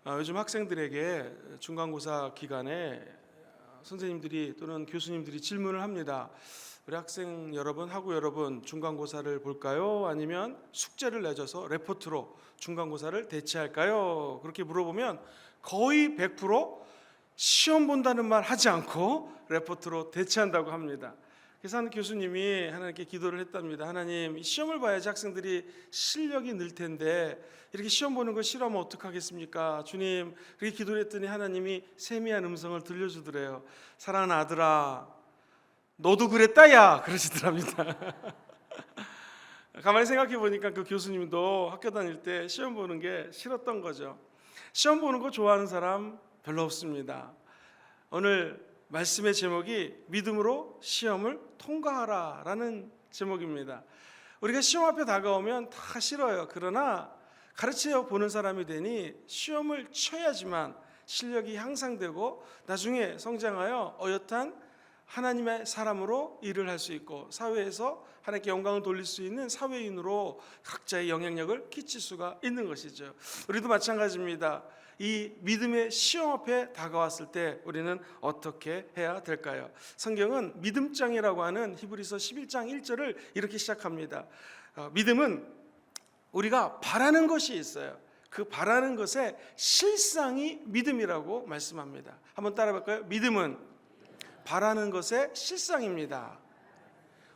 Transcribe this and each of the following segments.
요즘 학생들에게 중간고사 기간에 선생님들이 또는 교수님들이 질문을 합니다. 우리 학생 여러분, 학우 여러분, 중간고사를 볼까요? 아니면 숙제를 내줘서 레포트로 중간고사를 대체할까요? 그렇게 물어보면 거의 100% 시험 본다는 말 하지 않고 레포트로 대체한다고 합니다. 그래서 한 교수님이 하나님께 기도를 했답니다. 하나님, 시험을 봐야지 학생들이 실력이 늘 텐데 이렇게 시험 보는 거 싫어하면 어떡하겠습니까? 주님, 그렇게 기도를 했더니 하나님이 세미한 음성을 들려주더래요. 사랑하는 아들아, 너도 그랬다 야, 그러시더랍니다. 가만히 생각해 보니까 그 교수님도 학교 다닐 때 시험 보는 게 싫었던 거죠. 시험 보는 거 좋아하는 사람 별로 없습니다. 오늘 말씀의 제목이 믿음으로 시험을 통과하라라는 제목입니다. 우리가 시험 앞에 다가오면 다 싫어요. 그러나 가르쳐 보는 사람이 되니 시험을 쳐야지만 실력이 향상되고 나중에 성장하여 어엿한 하나님의 사람으로 일을 할 수 있고 사회에서 하나님께 영광을 돌릴 수 있는 사회인으로 각자의 영향력을 끼칠 수가 있는 것이죠. 우리도 마찬가지입니다. 이 믿음의 시험 앞에 다가왔을 때 우리는 어떻게 해야 될까요? 성경은 믿음장이라고 하는 히브리서 11장 1절을 이렇게 시작합니다. 믿음은 우리가 바라는 것이 있어요. 그 바라는 것의 실상이 믿음이라고 말씀합니다. 한번 따라 볼까요? 믿음은 바라는 것의 실상입니다.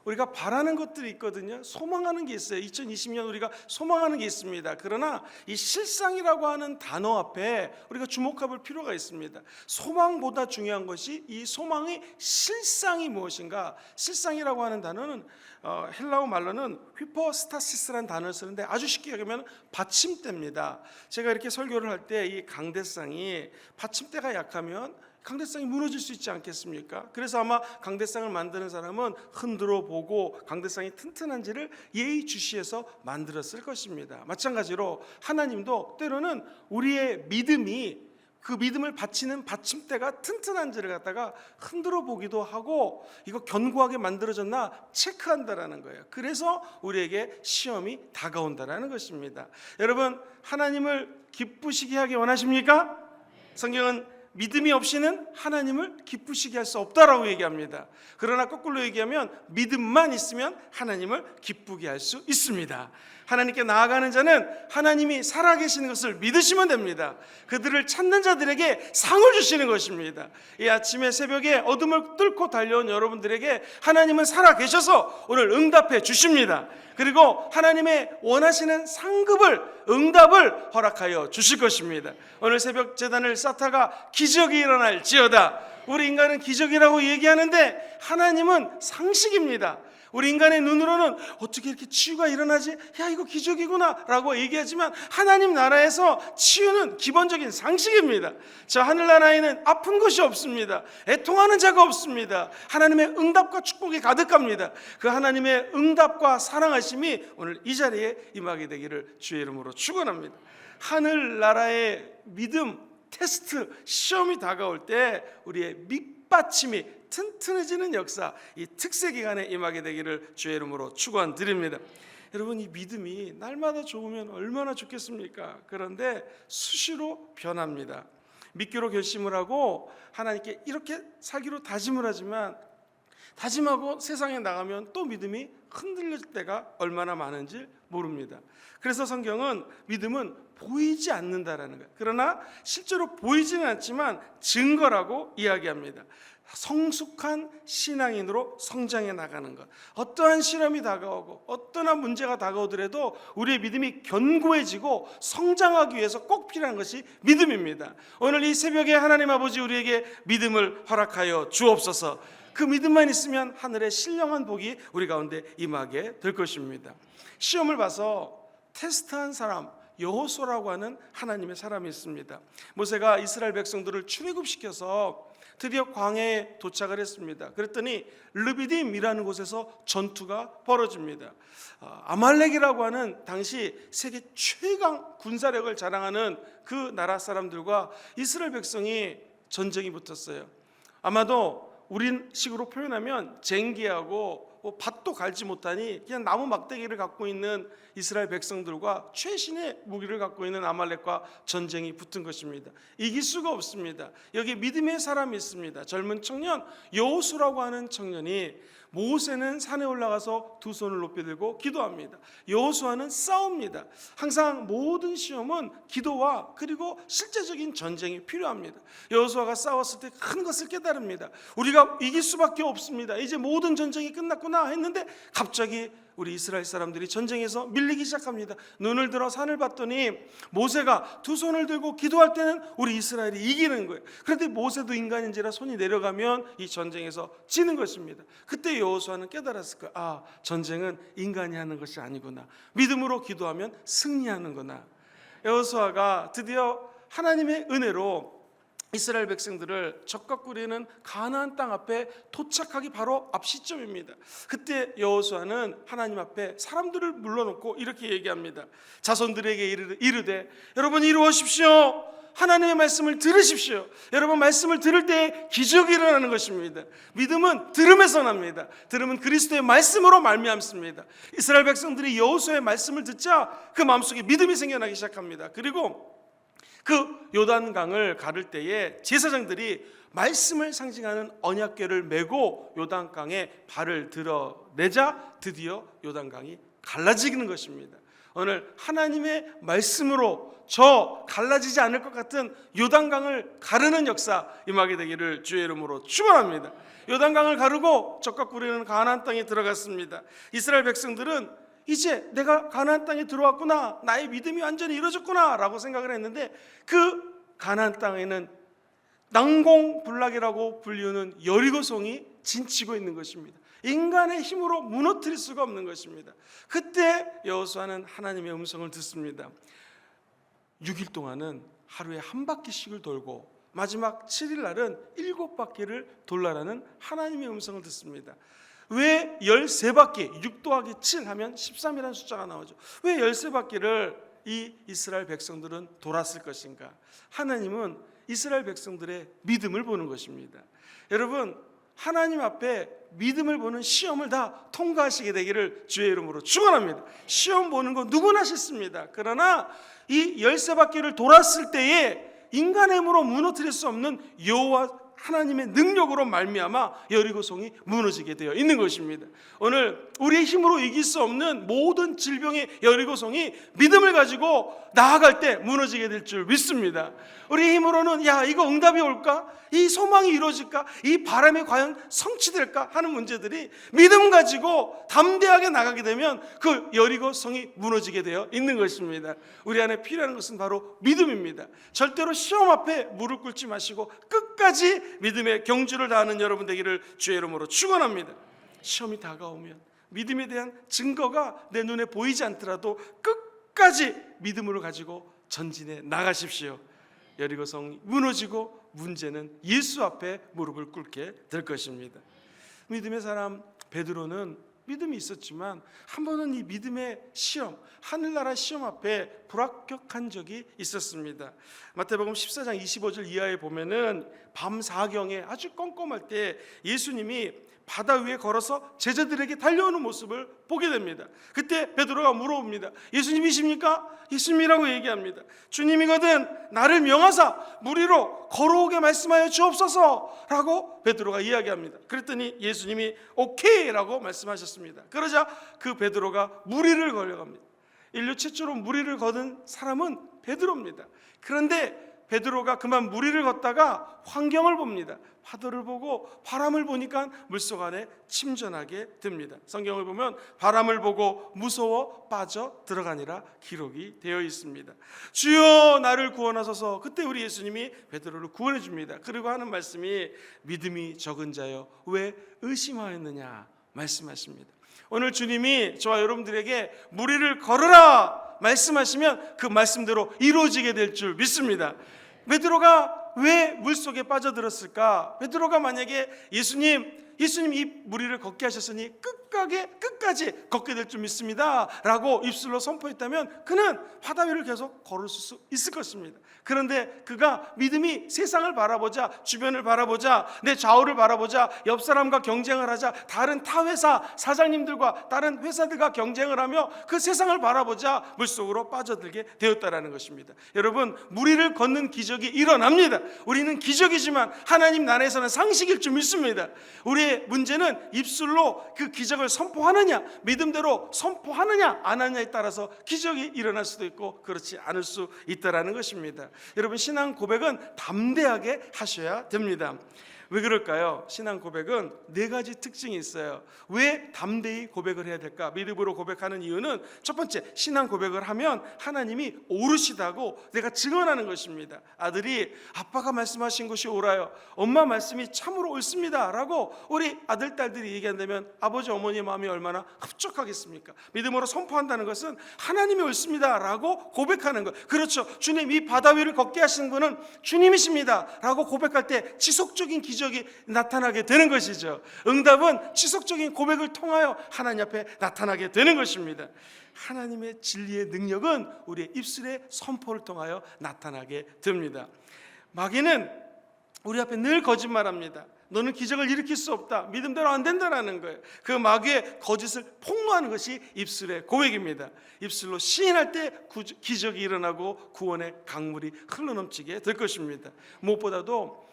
우리가 바라는 것들이 있거든요. 소망하는 게 있어요. 2020년 우리가 소망하는 게 있습니다. 그러나 이 실상이라고 하는 단어 앞에 우리가 주목할 필요가 있습니다. 소망보다 중요한 것이 이 소망의 실상이 무엇인가. 실상이라고 하는 단어는 헬라어 말로는 휘포스타시스라는 단어를 쓰는데 아주 쉽게 얘기하면 받침대입니다. 제가 이렇게 설교를 할 때 이 강대상이 받침대가 약하면 강대상이 무너질 수 있지 않겠습니까? 그래서 아마 강대상을 만드는 사람은 흔들어 보고 강대상이 튼튼한지를 예의주시해서 만들었을 것입니다. 마찬가지로 하나님도 때로는 우리의 믿음이 그 믿음을 받치는 받침대가 튼튼한지를 갖다가 흔들어 보기도 하고 이거 견고하게 만들어졌나 체크한다라는 거예요. 그래서 우리에게 시험이 다가온다라는 것입니다. 여러분, 하나님을 기쁘시게 하기 원하십니까? 성경은 믿음이 없이는 하나님을 기쁘시게 할 수 없다라고 얘기합니다. 그러나 거꾸로 얘기하면 믿음만 있으면 하나님을 기쁘게 할 수 있습니다. 하나님께 나아가는 자는 하나님이 살아계시는 것을 믿으시면 됩니다. 그들을 찾는 자들에게 상을 주시는 것입니다. 이 아침에 새벽에 어둠을 뚫고 달려온 여러분들에게 하나님은 살아계셔서 오늘 응답해 주십니다. 그리고 하나님의 원하시는 상급을, 응답을 허락하여 주실 것입니다. 오늘 새벽 제단을 쌓다가 기적이 일어날지어다. 우리 인간은 기적이라고 얘기하는데 하나님은 상식입니다. 우리 인간의 눈으로는 어떻게 이렇게 치유가 일어나지? 야, 이거 기적이구나 라고 얘기하지만 하나님 나라에서 치유는 기본적인 상식입니다. 저 하늘나라에는 아픈 것이 없습니다. 애통하는 자가 없습니다. 하나님의 응답과 축복이 가득합니다. 그 하나님의 응답과 사랑하심이 오늘 이 자리에 임하게 되기를 주의 이름으로 축원합니다. 하늘나라의 믿음 테스트 시험이 다가올 때 우리의 밑받침이 튼튼해지는 역사, 이 특세 기간에 임하게 되기를 주의 이름으로 축원드립니다. 여러분, 이 믿음이 날마다 좋으면 얼마나 좋겠습니까? 그런데 수시로 변합니다. 믿기로 결심을 하고 하나님께 이렇게 살기로 다짐을 하지만 다짐하고 세상에 나가면 또 믿음이 흔들릴 때가 얼마나 많은지 모릅니다. 그래서 성경은 믿음은 보이지 않는다라는 거예요. 그러나 실제로 보이지는 않지만 증거라고 이야기합니다. 성숙한 신앙인으로 성장해 나가는 것. 어떠한 시험이 다가오고 어떠한 문제가 다가오더라도 우리의 믿음이 견고해지고 성장하기 위해서 꼭 필요한 것이 믿음입니다. 오늘 이 새벽에 하나님 아버지 우리에게 믿음을 허락하여 주옵소서. 그 믿음만 있으면 하늘의 신령한 복이 우리 가운데 임하게 될 것입니다. 시험을 봐서 테스트한 사람, 여호수아라고 하는 하나님의 사람이 있습니다. 모세가 이스라엘 백성들을 출애굽시켜서 드디어 광야에 도착을 했습니다. 그랬더니 르비딤이라는 곳에서 전투가 벌어집니다. 아말렉이라고 하는 당시 세계 최강 군사력을 자랑하는 그 나라 사람들과 이스라엘 백성이 전쟁이 붙었어요. 아마도 우린 식으로 표현하면 쟁기하고 밭도 갈지 못하니 그냥 나무 막대기를 갖고 있는 이스라엘 백성들과 최신의 무기를 갖고 있는 아말렉과 전쟁이 붙은 것입니다. 이길 수가 없습니다. 여기 믿음의 사람이 있습니다. 젊은 청년 여호수라고 하는 청년이, 모세는 산에 올라가서 두 손을 높이 들고 기도합니다. 여호수아는 싸웁니다. 항상 모든 시험은 기도와 그리고 실제적인 전쟁이 필요합니다. 여호수아가 싸웠을 때 큰 것을 깨달습니다. 우리가 이길 수밖에 없습니다. 이제 모든 전쟁이 끝났구나 했는데 갑자기 우리 이스라엘 사람들이 전쟁에서 밀리기 시작합니다. 눈을 들어 산을 봤더니 모세가 두 손을 들고 기도할 때는 우리 이스라엘이 이기는 거예요. 그런데 모세도 인간인지라 손이 내려가면 이 전쟁에서 지는 것입니다. 그때 여호수아는 깨달았을 거예요. 아, 전쟁은 인간이 하는 것이 아니구나. 믿음으로 기도하면 승리하는구나. 여호수아가 드디어 하나님의 은혜로 이스라엘 백성들을 적과 꾸리는 가나안 땅 앞에 도착하기 바로 앞 시점입니다. 그때 여호수아는 하나님 앞에 사람들을 불러놓고 이렇게 얘기합니다. 자손들에게 이르되 여러분 이루어십시오. 하나님의 말씀을 들으십시오. 여러분 말씀을 들을 때 기적이 일어나는 것입니다. 믿음은 들음에서 납니다. 들음은 그리스도의 말씀으로 말미암습니다. 이스라엘 백성들이 여호수아의 말씀을 듣자 그 마음속에 믿음이 생겨나기 시작합니다. 그리고 그 요단강을 가를 때에 제사장들이 말씀을 상징하는 언약궤를 메고 요단강에 발을 드러내자 드디어 요단강이 갈라지는 것입니다. 오늘 하나님의 말씀으로 저 갈라지지 않을 것 같은 요단강을 가르는 역사 임하게 되기를 주의 이름으로 축원합니다. 요단강을 가르고 적과 꾸리는 가나안 땅에 들어갔습니다. 이스라엘 백성들은 이제 내가 가나안 땅에 들어왔구나, 나의 믿음이 완전히 이루어졌구나 라고 생각을 했는데 그 가나안 땅에는 난공불락이라고 불리우는 여리고성이 진치고 있는 것입니다. 인간의 힘으로 무너뜨릴 수가 없는 것입니다. 그때 여호수아는 하나님의 음성을 듣습니다. 6일 동안은 하루에 한 바퀴씩을 돌고 마지막 7일 날은 7바퀴를 돌라라는 하나님의 음성을 듣습니다. 왜 13바퀴, 6 더하기 7 하면 13이라는 숫자가 나오죠. 왜 13바퀴를 이 이스라엘 백성들은 돌았을 것인가? 하나님은 이스라엘 백성들의 믿음을 보는 것입니다. 여러분, 하나님 앞에 믿음을 보는 시험을 다 통과하시게 되기를 주의 이름으로 축원합니다. 시험 보는 거 누구나 싫습니다. 그러나 이 13바퀴를 돌았을 때에 인간의 힘으로 무너뜨릴 수 없는 여호와 하나님의 능력으로 말미암아 여리고성이 무너지게 되어 있는 것입니다. 오늘 우리의 힘으로 이길 수 없는 모든 질병의 여리고성이 믿음을 가지고 나아갈 때 무너지게 될 줄 믿습니다. 우리의 힘으로는 야 이거 응답이 올까? 이 소망이 이루어질까? 이 바람이 과연 성취될까? 하는 문제들이 믿음 가지고 담대하게 나가게 되면 그 여리고성이 무너지게 되어 있는 것입니다. 우리 안에 필요한 것은 바로 믿음입니다. 절대로 시험 앞에 무릎 꿇지 마시고 끝까지 믿음의 경주를 다하는 여러분 되기를 주의 이름으로 축원합니다. 시험이 다가오면 믿음에 대한 증거가 내 눈에 보이지 않더라도 끝까지 믿음으로 가지고 전진해 나가십시오. 여리고성이 무너지고 문제는 예수 앞에 무릎을 꿇게 될 것입니다. 믿음의 사람 베드로는 믿음이 있었지만 한 번은 이 믿음의 시험, 하늘나라 시험 앞에 불합격한 적이 있었습니다. 마태복음 14장 25절 이하에 보면은 밤 4경에 아주 껌껌할 때 예수님이 바다 위에 걸어서 제자들에게 달려오는 모습을 보게 됩니다. 그때 베드로가 물어봅니다. 예수님이십니까? 예수님이라고 얘기합니다. 주님이거든 나를 명하사 물 위로 걸어오게 말씀하여 주옵소서 라고 베드로가 이야기합니다. 그랬더니 예수님이 오케이 라고 말씀하셨습니다. 그러자 그 베드로가 물 위를 걸어갑니다. 인류 최초로 물 위를 걷은 사람은 베드로입니다. 그런데 베드로가 그만 물 위를 걷다가 환경을 봅니다. 파도를 보고 바람을 보니까 물속 안에 침전하게 됩니다. 성경을 보면 바람을 보고 무서워 빠져 들어가니라 기록이 되어 있습니다. 주여 나를 구원하소서. 그때 우리 예수님이 베드로를 구원해 줍니다. 그리고 하는 말씀이 믿음이 적은 자여 왜 의심하였느냐 말씀하십니다. 오늘 주님이 저와 여러분들에게 물 위를 걸으라 말씀하시면 그 말씀대로 이루어지게 될 줄 믿습니다. 베드로가 왜 물속에 빠져들었을까? 베드로가 만약에 예수님 이 물 위를 걷게 하셨으니 끝까지 걷게 될 줄 믿습니다 라고 입술로 선포했다면 그는 바다 위를 계속 걸을 수 있을 것입니다. 그런데 그가 믿음이 세상을 바라보자, 주변을 바라보자, 내 좌우를 바라보자, 옆 사람과 경쟁을 하자, 다른 타 회사 사장님들과 다른 회사들과 경쟁을 하며 그 세상을 바라보자 물속으로 빠져들게 되었다라는 것입니다. 여러분, 무리를 걷는 기적이 일어납니다. 우리는 기적이지만 하나님 나라에서는 상식일 줄 믿습니다. 우리의 문제는 입술로 그 기적을 선포하느냐, 믿음대로 선포하느냐 안 하느냐에 따라서 기적이 일어날 수도 있고 그렇지 않을 수 있다라는 것입니다. 여러분, 신앙 고백은 담대하게 하셔야 됩니다. 왜 그럴까요? 신앙 고백은 4가지 특징이 있어요. 왜 담대히 고백을 해야 될까? 믿음으로 고백하는 이유는 첫 번째, 신앙 고백을 하면 하나님이 옳으시다고 내가 증언하는 것입니다. 아들이 아빠가 말씀하신 것이 옳아요, 엄마 말씀이 참으로 옳습니다 라고 우리 아들, 딸들이 얘기한다면 아버지, 어머니의 마음이 얼마나 흡족하겠습니까? 믿음으로 선포한다는 것은 하나님이 옳습니다 라고 고백하는 것. 그렇죠, 주님 이 바다 위를 걷게 하시는 분은 주님이십니다 라고 고백할 때 지속적인 기적이 나타나게 되는 것이죠. 응답은 지속적인 고백을 통하여 하나님 앞에 나타나게 되는 것입니다. 하나님의 진리의 능력은 우리의 입술의 선포를 통하여 나타나게 됩니다. 마귀는 우리 앞에 늘 거짓말합니다. 너는 기적을 일으킬 수 없다, 믿음대로 안 된다라는 거예요. 그 마귀의 거짓을 폭로하는 것이 입술의 고백입니다. 입술로 시인할 때 기적이 일어나고 구원의 강물이 흘러넘치게 될 것입니다. 무엇보다도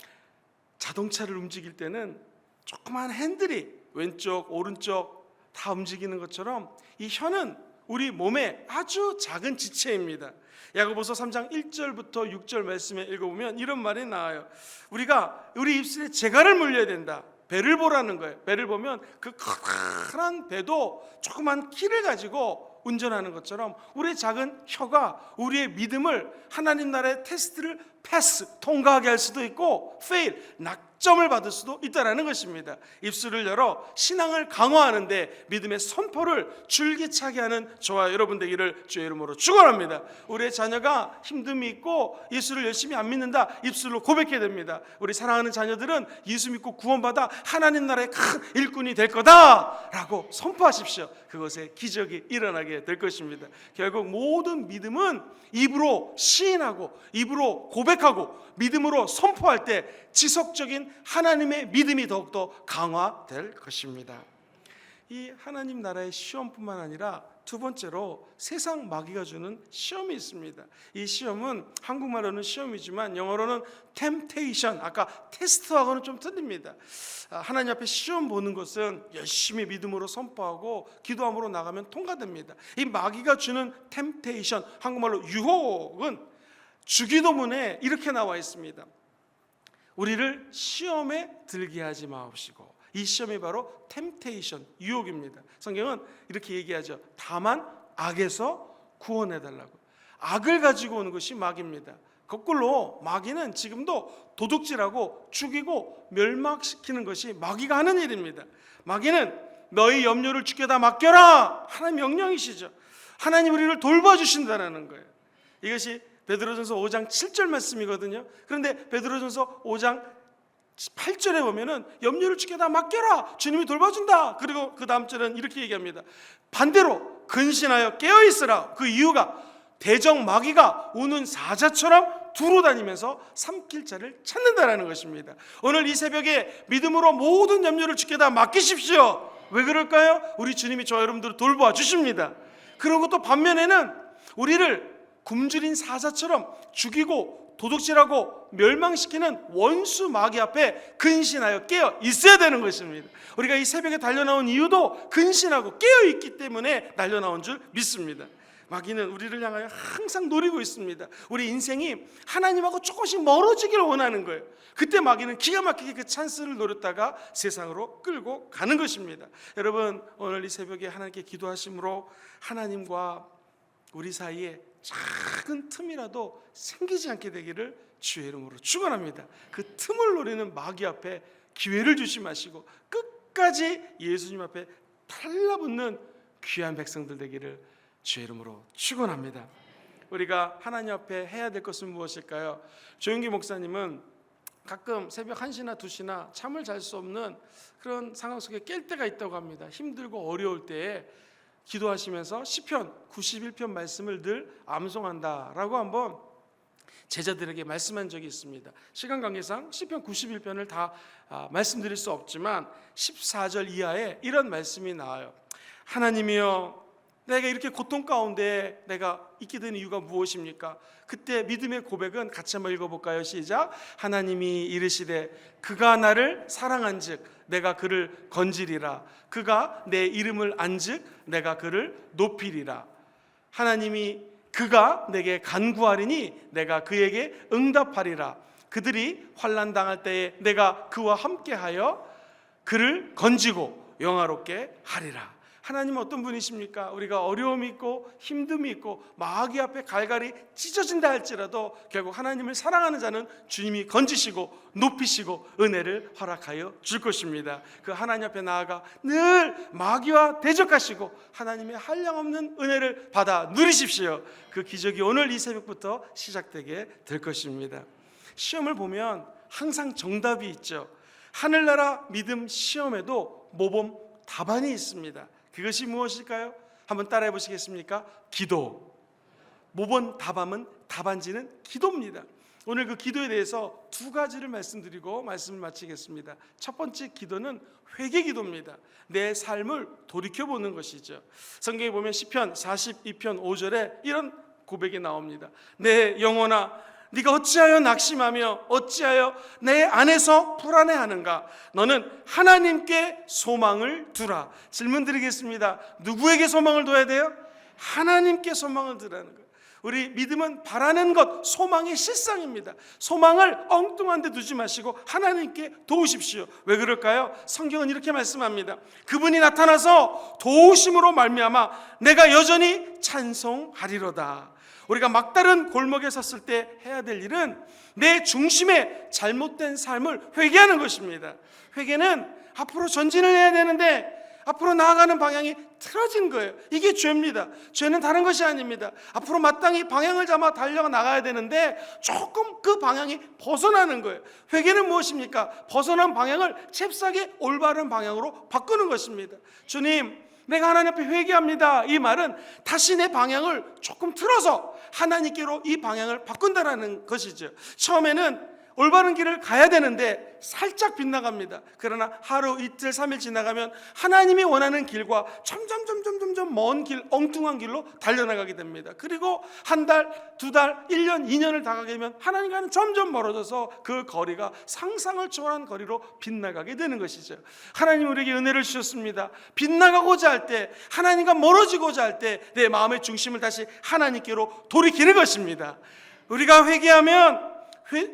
자동차를 움직일 때는 조그만 핸들이 왼쪽 오른쪽 다 움직이는 것처럼 이 혀는 우리 몸의 아주 작은 지체입니다. 야고보서 3장 1절부터 6절 말씀에 읽어보면 이런 말이 나와요. 우리 입술에 재갈을 물려야 된다. 배를 보라는 거예요. 배를 보면 그 커다란 배도 조그만 키를 가지고 운전하는 것처럼 우리의 작은 혀가 우리의 믿음을 하나님 나라의 테스트를 통과하게 할 수도 있고 낙점을 받을 수도 있다는 것입니다. 입술을 열어 신앙을 강화하는데 믿음의 선포를 줄기차게 하는 저와 여러분 되기를 주의 이름으로 축원합니다. 우리의 자녀가 힘듦이 있고 예수를 열심히 안 믿는다, 입술로 고백해야 됩니다. 우리 사랑하는 자녀들은 예수 믿고 구원받아 하나님 나라의 큰 일꾼이 될 거다 라고 선포하십시오. 그것에 기적이 일어나게 될 것입니다. 결국 모든 믿음은 입으로 시인하고 입으로 고백하고 믿음으로 선포할 때 지속적인 하나님의 믿음이 더욱더 강화될 것입니다. 이 하나님 나라의 시험뿐만 아니라 두 번째로 세상 마귀가 주는 시험이 있습니다. 이 시험은 한국말로는 시험이지만 영어로는 temptation, 아까 테스트하고는 좀 틀립니다. 하나님 앞에 시험 보는 것은 열심히 믿음으로 선포하고 기도함으로 나가면 통과됩니다. 이 마귀가 주는 temptation, 한국말로 유혹은 주기도문에 이렇게 나와 있습니다. 우리를 시험에 들게 하지 마옵시고. 이 시험이 바로 템테이션, 유혹입니다. 성경은 이렇게 얘기하죠. 다만 악에서 구원해달라고. 악을 가지고 오는 것이 마귀입니다. 거꾸로 마귀는 지금도 도둑질하고 죽이고 멸망시키는 것이 마귀가 하는 일입니다. 마귀는 너희 염려를 주께 다 맡겨라, 하나님 명령이시죠. 하나님 우리를 돌봐주신다는 거예요. 이것이 베드로전서 5장 7절 말씀이거든요. 그런데 베드로전서 5장 8절에 보면은 염려를 주께 다 맡겨라, 주님이 돌봐준다. 그리고 그 다음 절은 이렇게 얘기합니다. 반대로 근신하여 깨어있으라. 그 이유가 대적 마귀가 우는 사자처럼 두루 다니면서 삼킬 자를 찾는다라는 것입니다. 오늘 이 새벽에 믿음으로 모든 염려를 주께 다 맡기십시오. 왜 그럴까요? 우리 주님이 저 여러분들을 돌봐 주십니다. 그리고 또 반면에는 우리를 굶주린 사자처럼 죽이고 도둑질하고 멸망시키는 원수 마귀 앞에 근신하여 깨어 있어야 되는 것입니다. 우리가 이 새벽에 달려나온 이유도 근신하고 깨어 있기 때문에 달려나온 줄 믿습니다. 마귀는 우리를 향하여 항상 노리고 있습니다. 우리 인생이 하나님하고 조금씩 멀어지기를 원하는 거예요. 그때 마귀는 기가 막히게 그 찬스를 노렸다가 세상으로 끌고 가는 것입니다. 여러분, 오늘 이 새벽에 하나님께 기도하심으로 하나님과 우리 사이에 작은 틈이라도 생기지 않게 되기를 주의 이름으로 축원합니다. 그 틈을 노리는 마귀 앞에 기회를 주지 마시고 끝까지 예수님 앞에 달라붙는 귀한 백성들 되기를 주의 이름으로 축원합니다. 우리가 하나님 앞에 해야 될 것은 무엇일까요? 조영기 목사님은 가끔 새벽 1시나 2시나 잠을 잘 수 없는 그런 상황 속에 깰 때가 있다고 합니다. 힘들고 어려울 때에 기도하시면서 시편 91편 말씀을 늘 암송한다라고 한번 제자들에게 말씀한 적이 있습니다. 시간 관계상 시편 91편을 다 말씀드릴 수 없지만 14절 이하에 이런 말씀이 나와요. 하나님이여, 내가 이렇게 고통 가운데 내가 있게 된 이유가 무엇입니까? 그때 믿음의 고백은 같이 한번 읽어볼까요? 시작. 하나님이 이르시되 그가 나를 사랑한즉 내가 그를 건지리라. 그가 내 이름을 안즉 내가 그를 높이리라. 하나님이 그가 내게 간구하리니 내가 그에게 응답하리라. 그들이 환난 당할 때에 내가 그와 함께하여 그를 건지고 영화롭게 하리라. 하나님은 어떤 분이십니까? 우리가 어려움이 있고 힘듦이 있고 마귀 앞에 갈갈이 찢어진다 할지라도 결국 하나님을 사랑하는 자는 주님이 건지시고 높이시고 은혜를 허락하여 줄 것입니다. 그 하나님 앞에 나아가 늘 마귀와 대적하시고 하나님의 한량없는 은혜를 받아 누리십시오. 그 기적이 오늘 이 새벽부터 시작되게 될 것입니다. 시험을 보면 항상 정답이 있죠. 하늘나라 믿음 시험에도 모범 답안이 있습니다. 그것이 무엇일까요? 한번 따라해 보시겠습니까? 기도. 모범 답안지는 기도입니다. 오늘 그 기도에 대해서 두 가지를 말씀드리고 말씀을 마치겠습니다. 첫 번째 기도는 회개 기도입니다. 내 삶을 돌이켜보는 것이죠. 성경에 보면 시편 42편 5절에 이런 고백이 나옵니다. 내 영혼아, 네가 어찌하여 낙심하며 어찌하여 내 안에서 불안해하는가? 너는 하나님께 소망을 두라. 질문 드리겠습니다. 누구에게 소망을 둬야 돼요? 하나님께 소망을 두라는 거예요. 우리 믿음은 바라는 것, 소망의 실상입니다. 소망을 엉뚱한 데 두지 마시고 하나님께 도우십시오. 왜 그럴까요? 성경은 이렇게 말씀합니다. 그분이 나타나서 도우심으로 말미암아 내가 여전히 찬송하리로다. 우리가 막다른 골목에 섰을 때 해야 될 일은 내 중심의 잘못된 삶을 회개하는 것입니다. 회개는 앞으로 전진을 해야 되는데 앞으로 나아가는 방향이 틀어진 거예요. 이게 죄입니다. 죄는 다른 것이 아닙니다. 앞으로 마땅히 방향을 잡아 달려 나가야 되는데 조금 그 방향이 벗어나는 거예요. 회개는 무엇입니까? 벗어난 방향을 잽싸게 올바른 방향으로 바꾸는 것입니다. 주님, 내가 하나님 앞에 회개합니다. 이 말은 다시 내 방향을 조금 틀어서 하나님께로 이 방향을 바꾼다라는 것이죠. 처음에는 올바른 길을 가야 되는데 살짝 빗나갑니다. 그러나 하루, 이틀, 3일 지나가면 하나님이 원하는 길과 점점 먼 길, 엉뚱한 길로 달려나가게 됩니다. 그리고 한 달, 두 달, 1년, 2년을 다가게 되면 하나님과는 점점 멀어져서 그 거리가 상상을 초월한 거리로 빗나가게 되는 것이죠. 하나님 우리에게 은혜를 주셨습니다. 빗나가고자 할 때, 하나님과 멀어지고자 할 때 내 마음의 중심을 다시 하나님께로 돌이키는 것입니다. 우리가 회개하면,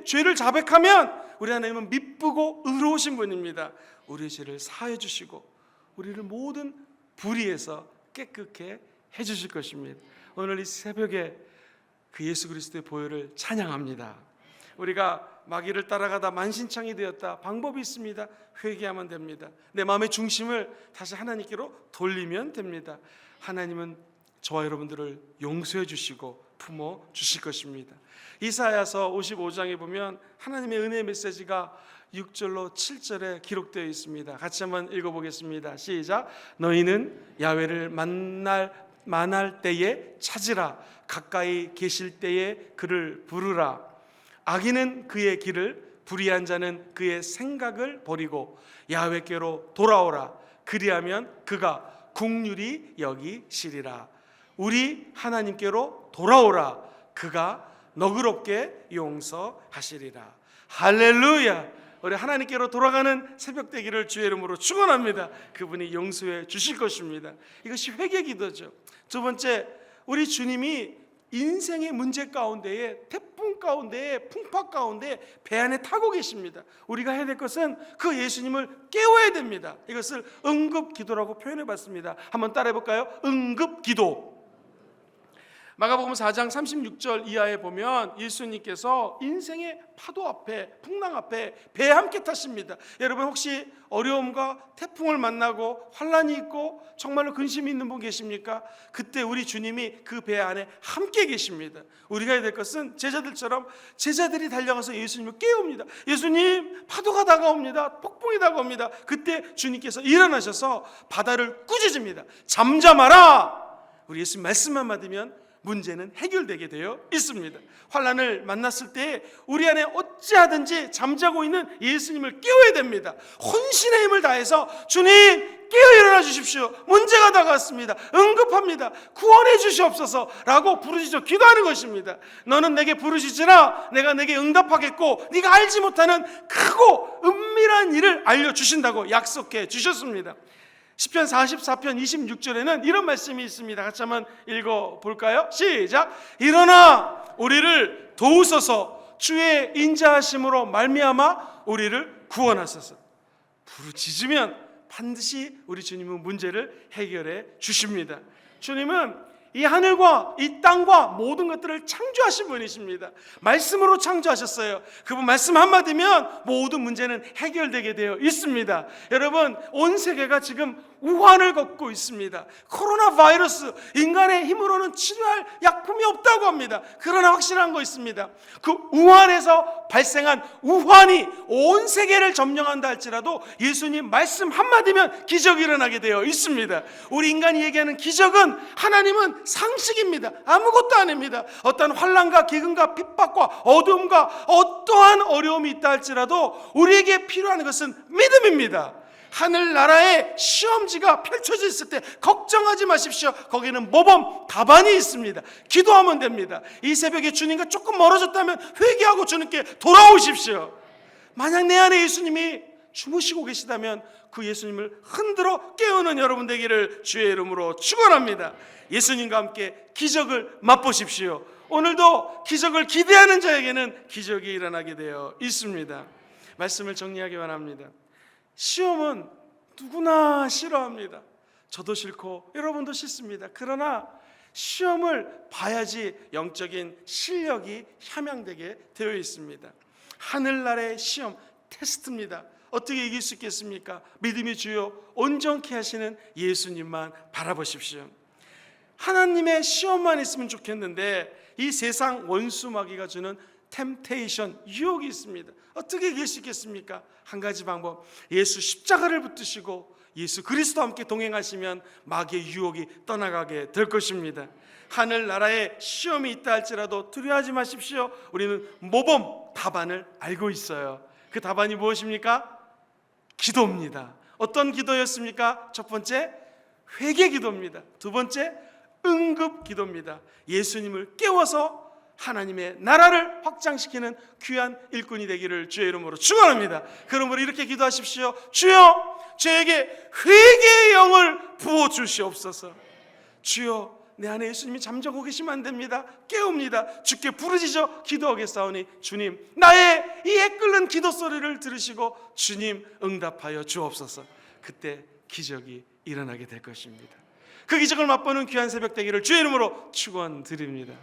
죄를 자백하면 우리 하나님은 미쁘고 의로우신 분입니다. 우리의 죄를 사해 주시고 우리를 모든 불의에서 깨끗게 해주실 것입니다. 오늘 이 새벽에 그 예수 그리스도의 보혈을 찬양합니다. 우리가 마귀를 따라가다 만신창이 되었다. 방법이 있습니다. 회개하면 됩니다. 내 마음의 중심을 다시 하나님께로 돌리면 됩니다. 하나님은 저와 여러분들을 용서해 주시고 품어 주실 것입니다. 이사야서 55장에 보면 하나님의 은혜의 메시지가 6절로 7절에 기록되어 있습니다. 같이 한번 읽어보겠습니다. 시작. 너희는 야훼를 만날 때에 찾으라. 가까이 계실 때에 그를 부르라. 악인은 그의 길을, 불의한 자는 그의 생각을 버리고 야훼께로 돌아오라. 그리하면 그가 긍휼히 여기시리라. 우리 하나님께로 돌아오라. 그가 너그럽게 용서하시리라. 할렐루야. 우리 하나님께로 돌아가는 새벽 되기를 주의 이름으로 축원합니다. 그분이 용서해 주실 것입니다. 이것이 회개 기도죠. 두 번째, 우리 주님이 인생의 문제 가운데에, 태풍 가운데에, 풍파 가운데 배 안에 타고 계십니다. 우리가 해야 될 것은 그 예수님을 깨워야 됩니다. 이것을 응급기도라고 표현해 봤습니다. 한번 따라해 볼까요? 응급기도. 마가복음 4장 36절 이하에 보면 예수님께서 인생의 파도 앞에, 풍랑 앞에 배 함께 타십니다. 여러분 혹시 어려움과 태풍을 만나고 환란이 있고 정말로 근심이 있는 분 계십니까? 그때 우리 주님이 그 배 안에 함께 계십니다. 우리가 해야 될 것은 제자들처럼 제자들이 달려가서 예수님을 깨웁니다. 예수님, 파도가 다가옵니다. 폭풍이 다가옵니다. 그때 주님께서 일어나셔서 바다를 꾸짖습니다. 잠잠하라. 우리 예수님 말씀만 받으면 문제는 해결되게 되어 있습니다. 환난을 만났을 때 우리 안에 어찌하든지 잠자고 있는 예수님을 깨워야 됩니다. 혼신의 힘을 다해서 주님 깨어 일어나 주십시오. 문제가 다가왔습니다. 응급합니다. 구원해 주시옵소서 라고 부르짖어 기도하는 것입니다. 너는 내게 부르짖으라 내가 내게 응답하겠고 네가 알지 못하는 크고 은밀한 일을 알려주신다고 약속해 주셨습니다. 시편 44편 26절에는 이런 말씀이 있습니다. 같이 한번 읽어볼까요? 시작! 일어나 우리를 도우소서 주의 인자하심으로 말미암아 우리를 구원하소서. 부르짖으면 반드시 우리 주님은 문제를 해결해 주십니다. 주님은 이 하늘과 이 땅과 모든 것들을 창조하신 분이십니다. 말씀으로 창조하셨어요. 그분 말씀 한마디면 모든 문제는 해결되게 되어 있습니다. 여러분, 온 세계가 지금 우환을 겪고 있습니다. 코로나 바이러스, 인간의 힘으로는 치료할 약품이 없다고 합니다. 그러나 확실한 거 있습니다. 그 우환에서 발생한 우환이 온 세계를 점령한다 할지라도 예수님 말씀 한마디면 기적이 일어나게 되어 있습니다. 우리 인간이 얘기하는 기적은 하나님은 상식입니다. 아무것도 아닙니다. 어떠한 환난과 기근과 핍박과 어둠과 어떠한 어려움이 있다 할지라도 우리에게 필요한 것은 믿음입니다. 하늘나라의 시험지가 펼쳐져 있을 때 걱정하지 마십시오. 거기는 모범 답안이 있습니다. 기도하면 됩니다. 이 새벽에 주님과 조금 멀어졌다면 회개하고 주님께 돌아오십시오. 만약 내 안에 예수님이 주무시고 계시다면 그 예수님을 흔들어 깨우는 여러분 되기를 주의 이름으로 축원합니다. 예수님과 함께 기적을 맛보십시오. 오늘도 기적을 기대하는 자에게는 기적이 일어나게 되어 있습니다. 말씀을 정리하기 원합니다. 시험은 누구나 싫어합니다. 저도 싫고 여러분도 싫습니다. 그러나 시험을 봐야지 영적인 실력이 함양되게 되어 있습니다. 하늘나라의 시험, 테스트입니다. 어떻게 이길 수 있겠습니까? 믿음이 주요 온전케 하시는 예수님만 바라보십시오. 하나님의 시험만 있으면 좋겠는데 이 세상 원수 마귀가 주는 템테이션, 유혹이 있습니다. 어떻게 이길 수 있겠습니까? 한 가지 방법, 예수 십자가를 붙드시고 예수 그리스도와 함께 동행하시면 마귀의 유혹이 떠나가게 될 것입니다. 하늘나라에 시험이 있다 할지라도 두려워하지 마십시오. 우리는 모범 답안을 알고 있어요. 그 답안이 무엇입니까? 기도입니다. 어떤 기도였습니까? 첫 번째, 회개 기도입니다. 두 번째, 응급 기도입니다. 예수님을 깨워서 하나님의 나라를 확장시키는 귀한 일꾼이 되기를 주의 이름으로 축원합니다. 그러므로 이렇게 기도하십시오. 주여, 저에게 회개의 영을 부어주시옵소서. 주여, 내 안에 예수님이 잠자고 계시면 안 됩니다. 깨웁니다. 주께 부르짖어 기도하겠사오니 주님, 나의 이 애끓는 기도 소리를 들으시고 주님 응답하여 주옵소서. 그때 기적이 일어나게 될 것입니다. 그 기적을 맛보는 귀한 새벽 되기를 주의 이름으로 축원드립니다.